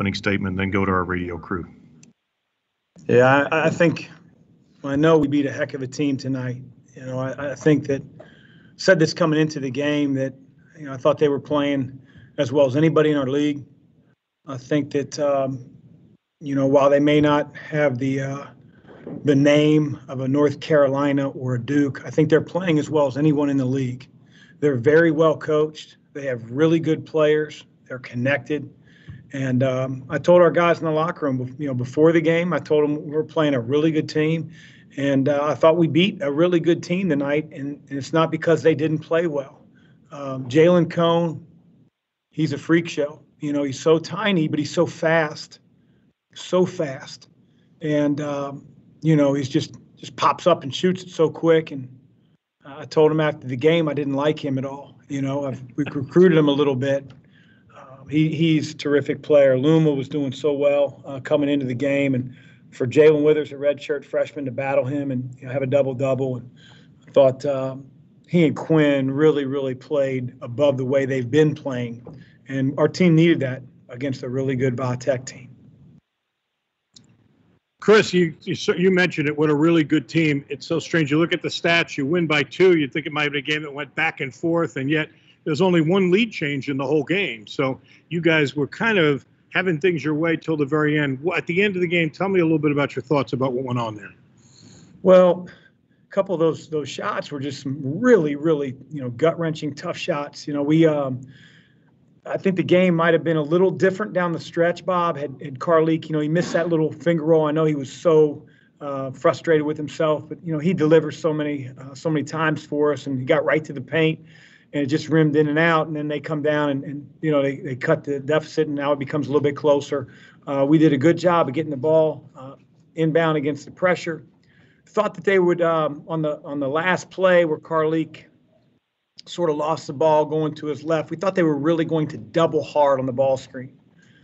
opening statement, then go to our radio crew. Yeah, I think, I know we beat a heck of a team tonight. You know, I think that, said this coming into the game, that, you know, I thought they were playing as well as anybody in our league. I think that, you know, while they may not have the name of a North Carolina or a Duke, I think they're playing as well as anyone in the league. They're very well coached. They have really good players. They're connected. And I told our guys in the locker room, you know, before the game, I told them we're playing a really good team. And I thought we beat a really good team tonight. And it's not because they didn't play well. Jalen Cone, he's a freak show. You know, he's so tiny, but he's so fast. So fast. And, you know, he's just pops up and shoots it so quick. And I told him after the game I didn't like him at all. You know, we recruited him a little bit. He's a terrific player. Luma was doing so well coming into the game. And for Jalen Withers, a redshirt freshman, to battle him and, you know, have a double-double. And I thought he and Quinn really, really played above the way they've been playing. And our team needed that against a really good Va Tech team. Chris, you mentioned it. What a really good team. It's so strange. You look at the stats, you win by 2. You'd think it might have been a game that went back and forth, and yet there's only one lead change in the whole game. So you guys were kind of having things your way till the very end. At the end of the game, tell me a little bit about your thoughts about what went on there. Well, a couple of those shots were just some really, really, you know, gut-wrenching, tough shots. You know, I think the game might have been a little different down the stretch. Bob had Carleek, you know, he missed that little finger roll. I know he was so frustrated with himself, but, you know, he delivers so many times for us, and he got right to the paint, and it just rimmed in and out. And then they come down and you know, they cut the deficit, and now it becomes a little bit closer. We did a good job of getting the ball inbound against the pressure. Thought that they would on the last play where Carleek sort of lost the ball going to his left. We thought they were really going to double hard on the ball screen.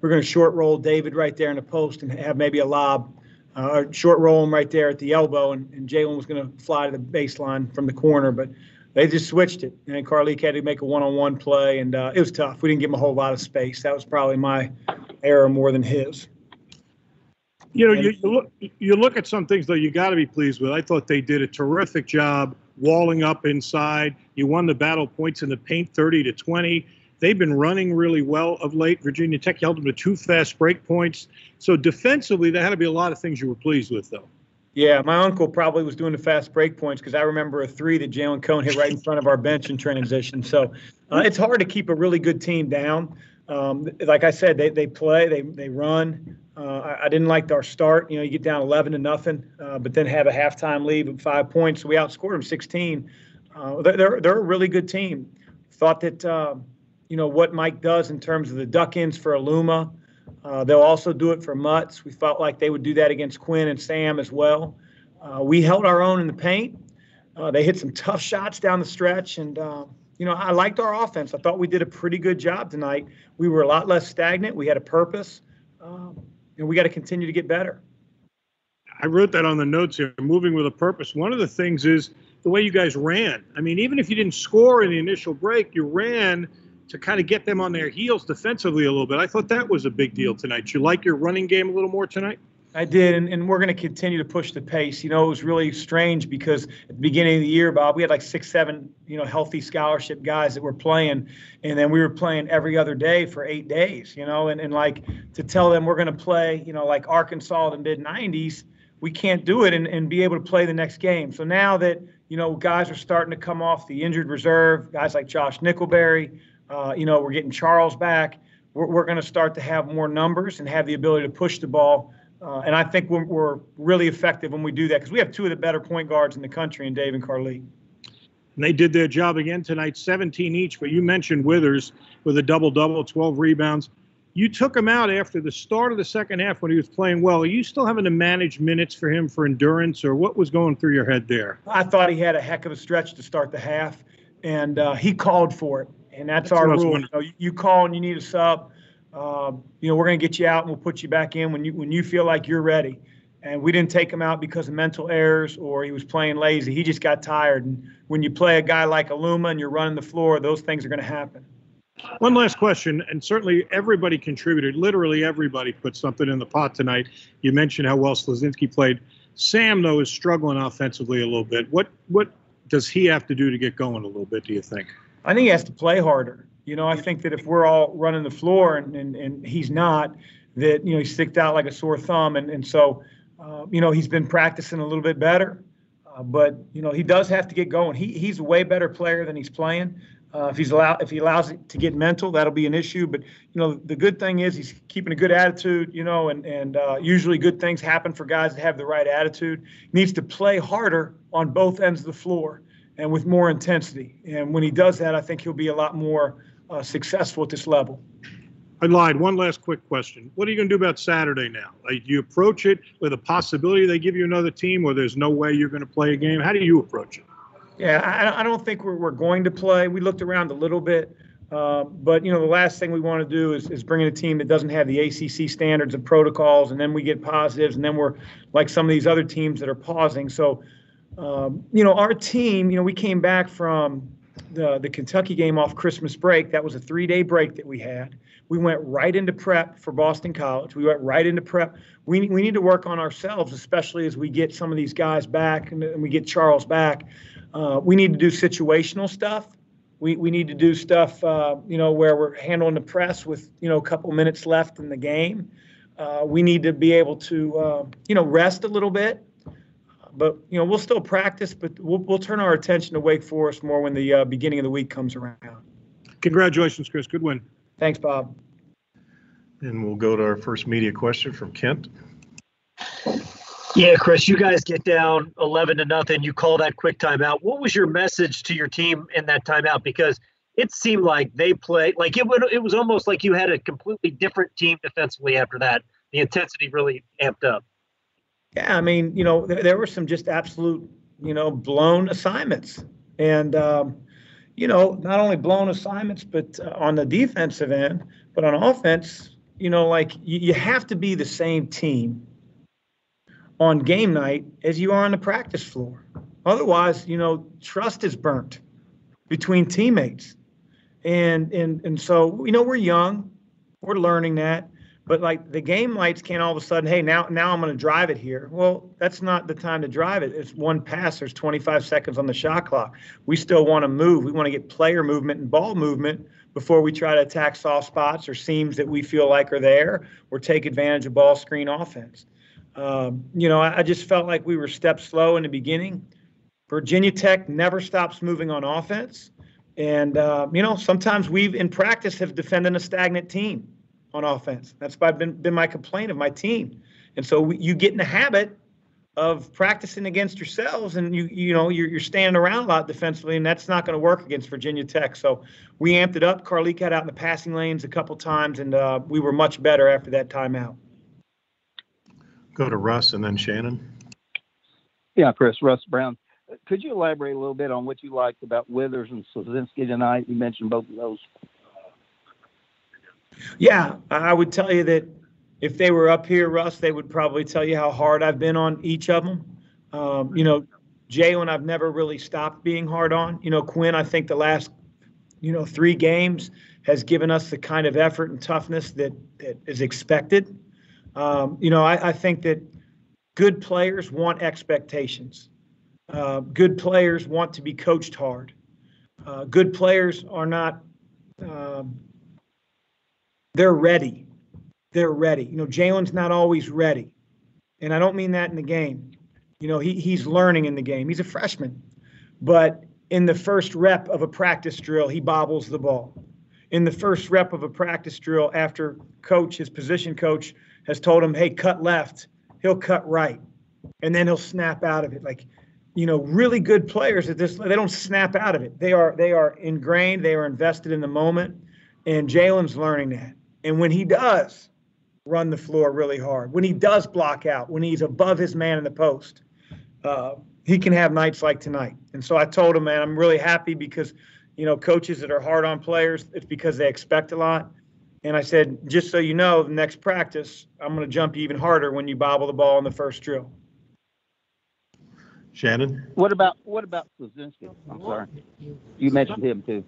We're going to short roll David right there in the post and have maybe a lob, or short roll him right there at the elbow, and Jalen was going to fly to the baseline from the corner, but they just switched it. And Carleek had to make a one-on-one play, and it was tough. We didn't give him a whole lot of space. That was probably my error more than his. You know, you look at some things, though, you got to be pleased with. I thought they did a terrific job walling up inside. You won the battle points in the paint 30-20. They've been running really well of late. Virginia Tech held them to 2 fast break points. So defensively, there had to be a lot of things you were pleased with, though. Yeah, my uncle probably was doing the fast break points because I remember a 3 that Jalen Cone hit right in front of our bench in transition. So it's hard to keep a really good team down. Like I said, they play, they run. I didn't like our start. You know, you get down 11-0, but then have a halftime lead of 5 points. So we outscored them 16. They're a really good team. Thought that, you know, what Mike does in terms of the duck-ins for Aluma, they'll also do it for Mutz. We felt like they would do that against Quinn and Sam as well. We held our own in the paint. They hit some tough shots down the stretch, and you know, I liked our offense. I thought we did a pretty good job tonight. We were a lot less stagnant. We had a purpose, and we got to continue to get better. I wrote that on the notes here, moving with a purpose. One of the things is the way you guys ran. I mean, even if you didn't score in the initial break, you ran to kind of get them on their heels defensively a little bit. I thought that was a big deal tonight. You like your running game a little more tonight? I did, and we're going to continue to push the pace. You know, it was really strange because at the beginning of the year, Bob, we had like 6, 7, you know, healthy scholarship guys that were playing, and then we were playing every other day for 8 days, you know, and like to tell them we're going to play, you know, like Arkansas in the mid-90s, we can't do it and be able to play the next game. So now that, you know, guys are starting to come off the injured reserve, guys like Josh Nickelberry, you know, we're getting Charles back. We're going to start to have more numbers and have the ability to push the ball. And I think we're really effective when we do that because we have 2 of the better point guards in the country in Dave and Carleek. And they did their job again tonight, 17 each. But you mentioned Withers with a double-double, 12 rebounds. You took him out after the start of the second half when he was playing well. Are you still having to manage minutes for him for endurance, or what was going through your head there? I thought he had a heck of a stretch to start the half, and he called for it. And that's our rule. You know, you call and you need a sub. You know, we're going to get you out and we'll put you back in when you feel like you're ready. And we didn't take him out because of mental errors or he was playing lazy. He just got tired. And when you play a guy like Aluma and you're running the floor, those things are going to happen. One last question, and certainly everybody contributed. Literally everybody put something in the pot tonight. You mentioned how well Slazinski played. Sam, though, is struggling offensively a little bit. What does he have to do to get going a little bit, do you think? I think he has to play harder. I think that if we're all running the floor and he's not, that, he sticked out like a sore thumb. And so, he's been practicing a little bit better. But he does have to get going. He's a way better player than he's playing. If he allows it to get mental, that'll be an issue. But the good thing is he's keeping a good attitude. And usually good things happen for guys that have the right attitude. He needs to play harder on both ends of the floor and with more intensity. And when he does that, I think he'll be a lot more successful at this level. I lied. One last quick question. What are you going to do about Saturday now? Do you approach it with a possibility they give you another team, or there's no way you're going to play a game? How do you approach it? Yeah, I don't think we're going to play. We looked around a little bit, but the last thing we want to do is bring in a team that doesn't have the ACC standards and protocols, and then we get positives, and then we're like some of these other teams that are pausing. So, our team, we came back from the Kentucky game off Christmas break. That was a 3-day break that we had. We went right into prep for Boston College. We went right into prep. We need to work on ourselves, especially as we get some of these guys back and we get Charles back. We need to do situational stuff. We need to do stuff, where we're handling the press with, a couple minutes left in the game. We need to be able to, rest a little bit. But, we'll still practice, but we'll turn our attention to Wake Forest more when the beginning of the week comes around. Congratulations, Chris. Good win. Thanks, Bob. And we'll go to our first media question from Kent. Yeah, Chris, you guys get down 11-0. You call that quick timeout. What was your message to your team in that timeout? Because it seemed like they played like it was almost like you had a completely different team defensively after that. The intensity really amped up. Yeah, I mean, there were some just absolute, blown assignments. And, not only blown assignments, but on the defensive end, but on offense, you have to be the same team on game night as you are on the practice floor. Otherwise, trust is burnt between teammates. And so, we're young, we're learning that. But like the game lights can't all of a sudden, hey, now I'm going to drive it here. Well, that's not the time to drive it. It's one pass. There's 25 seconds on the shot clock. We still want to move. We want to get player movement and ball movement before we try to attack soft spots or seams that we feel like are there or take advantage of ball screen offense. I just felt like we were steps slow in the beginning. Virginia Tech never stops moving on offense. And, sometimes we've in practice have defended a stagnant team on offense. That's been my complaint of my team. And so you get in the habit of practicing against yourselves, and you're standing around a lot defensively, and that's not going to work against Virginia Tech. So we amped it up. Carlik got out in the passing lanes a couple times, and we were much better after that timeout. Go to Russ and then Shannon. Yeah, Chris, Russ Brown. Could you elaborate a little bit on what you liked about Withers and Slazinski tonight? You mentioned both of those. Yeah, I would tell you that if they were up here, Russ, they would probably tell you how hard I've been on each of them. Jalen, I've never really stopped being hard on. Quinn, I think the last, 3 games has given us the kind of effort and toughness that is expected. I think that good players want expectations. Good players want to be coached hard. Good players are not they're ready. They're ready. Jalen's not always ready. And I don't mean that in the game. He's learning in the game. He's a freshman. But in the first rep of a practice drill, he bobbles the ball. In the first rep of a practice drill, after his position coach, has told him, hey, cut left, he'll cut right. And then he'll snap out of it. Really good players at this, they don't snap out of it. They are ingrained. They are invested in the moment. And Jalen's learning that. And when he does run the floor really hard, when he does block out, when he's above his man in the post, he can have nights like tonight. And so I told him, man, I'm really happy because, coaches that are hard on players, it's because they expect a lot. And I said, just so you know, the next practice, I'm going to jump you even harder when you bobble the ball in the first drill. Shannon? What about Slazinski? I'm sorry. You mentioned him too.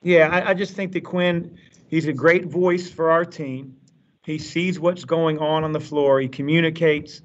Yeah, I just think that Quinn, he's a great voice for our team. He sees what's going on the floor. He communicates.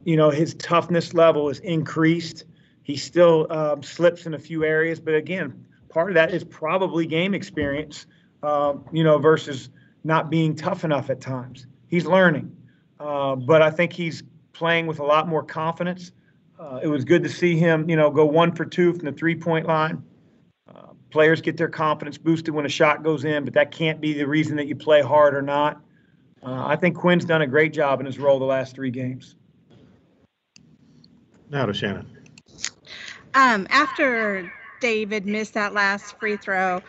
His toughness level is increased. He still slips in a few areas, but again, part of that is probably game experience, versus not being tough enough at times. He's learning, but I think he's playing with a lot more confidence. It was good to see him, go 1 for 2 from the 3-point line. Players get their confidence boosted when a shot goes in, but that can't be the reason that you play hard or not. I think Quinn's done a great job in his role the last 3 games. Now to Shannon. After David missed that last free throw,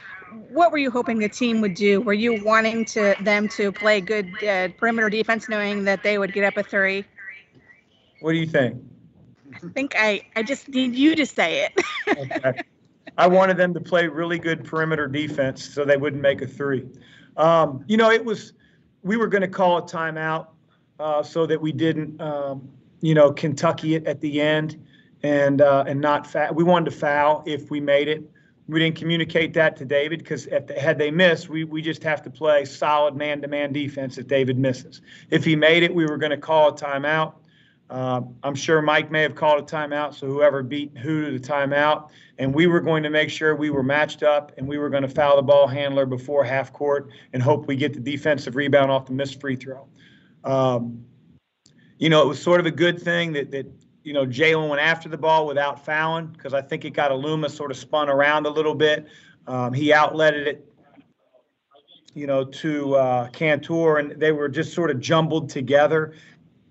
what were you hoping the team would do? Were you wanting them to play good perimeter defense, knowing that they would get up a 3? What do you think? I think I just need you to say it. Okay. I wanted them to play really good perimeter defense so they wouldn't make a 3. We were going to call a timeout so that we didn't, Kentucky it at the end and not foul. We wanted to foul if we made it. We didn't communicate that to David because had they missed, we just have to play solid man-to-man defense if David misses. If he made it, we were going to call a timeout. I'm sure Mike may have called a timeout, so whoever beat who to the timeout. And we were going to make sure we were matched up, and we were going to foul the ball handler before half court and hope we get the defensive rebound off the missed free throw. It was sort of a good thing that Jalen went after the ball without fouling because I think it got Aluma sort of spun around a little bit. He outletted it, to Cantor, and they were just sort of jumbled together.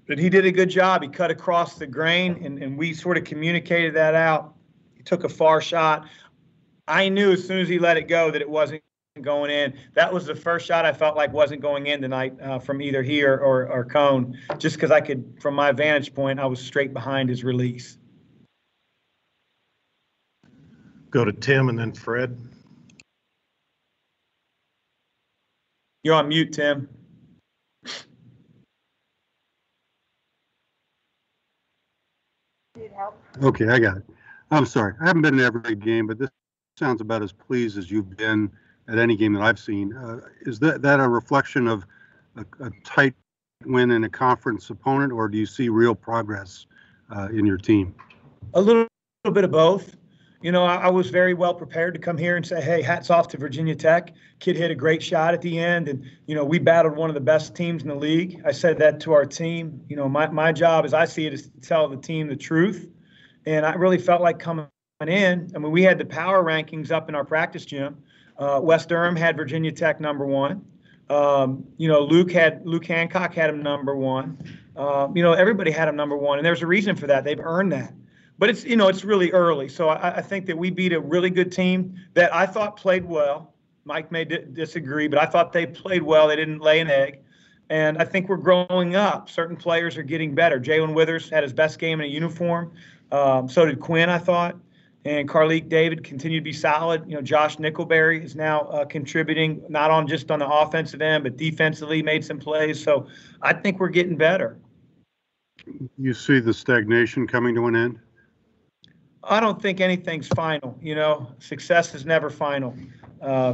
But he did a good job. He cut across the grain, and we sort of communicated that out. He took a far shot. I knew as soon as he let it go that it wasn't going in. That was the first shot I felt like wasn't going in tonight from either he or Cone, just because I could, from my vantage point, I was straight behind his release. Go to Tim and then Fred. You're on mute, Tim. Okay, I got it. I'm sorry. I haven't been to every game, but this sounds about as pleased as you've been at any game that I've seen. Is that a reflection of a tight win in a conference opponent, or do you see real progress in your team? A little bit of both. I was very well prepared to come here and say, hey, hats off to Virginia Tech. Kid hit a great shot at the end, and, we battled one of the best teams in the league. I said that to our team. My job, as I see it, is to tell the team the truth. And I really felt like coming in. I mean, we had the power rankings up in our practice gym. West Durham had Virginia Tech number 1. Luke Hancock had him number 1. Everybody had him number 1, and there's a reason for that. They've earned that. But it's really early. So I think that we beat a really good team that I thought played well. Mike may disagree, but I thought they played well. They didn't lay an egg. And I think we're growing up. Certain players are getting better. Jalen Withers had his best game in a uniform. So did Quinn, I thought. And Carleek David continued to be solid. Josh Nickelberry is now contributing, not just on the offensive end, but defensively made some plays. So I think we're getting better. You see the stagnation coming to an end? I don't think anything's final. Success is never final.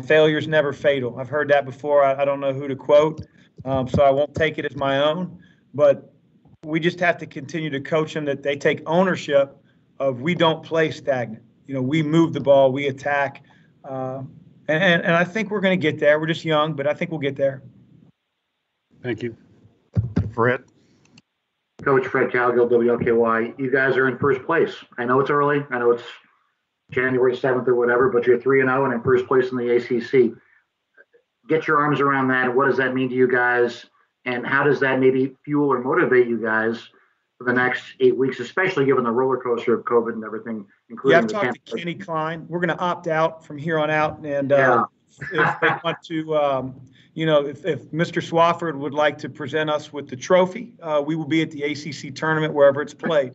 Failure is never fatal. I've heard that before. I don't know who to quote, so I won't take it as my own. But we just have to continue to coach them that they take ownership of we don't play stagnant. We move the ball, we attack. And I think we're going to get there. We're just young, but I think we'll get there. Thank you. Fred. Coach Fred Calgill, WLKY. You guys are in first place. I know it's early. I know it's January 7th or whatever, but you're 3-0 and in first place in the ACC. Get your arms around that. What does that mean to you guys? And how does that maybe fuel or motivate you guys for the next 8 weeks, especially given the roller coaster of COVID and everything, including I've talked to Kenny Klein. We're going to opt out from here on out. And if they want to, if Mr. Swafford would like to present us with the trophy, we will be at the ACC tournament wherever it's played.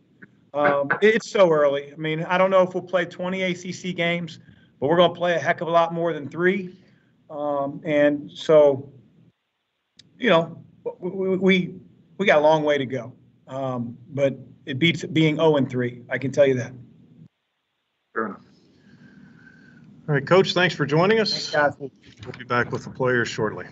It's so early. I mean, I don't know if we'll play 20 ACC games, but we're going to play a heck of a lot more than 3. And so, we got a long way to go. But it beats being 0-3. I can tell you that. Fair enough. All right, Coach, thanks for joining us. Thanks, guys. We'll be back with the players shortly.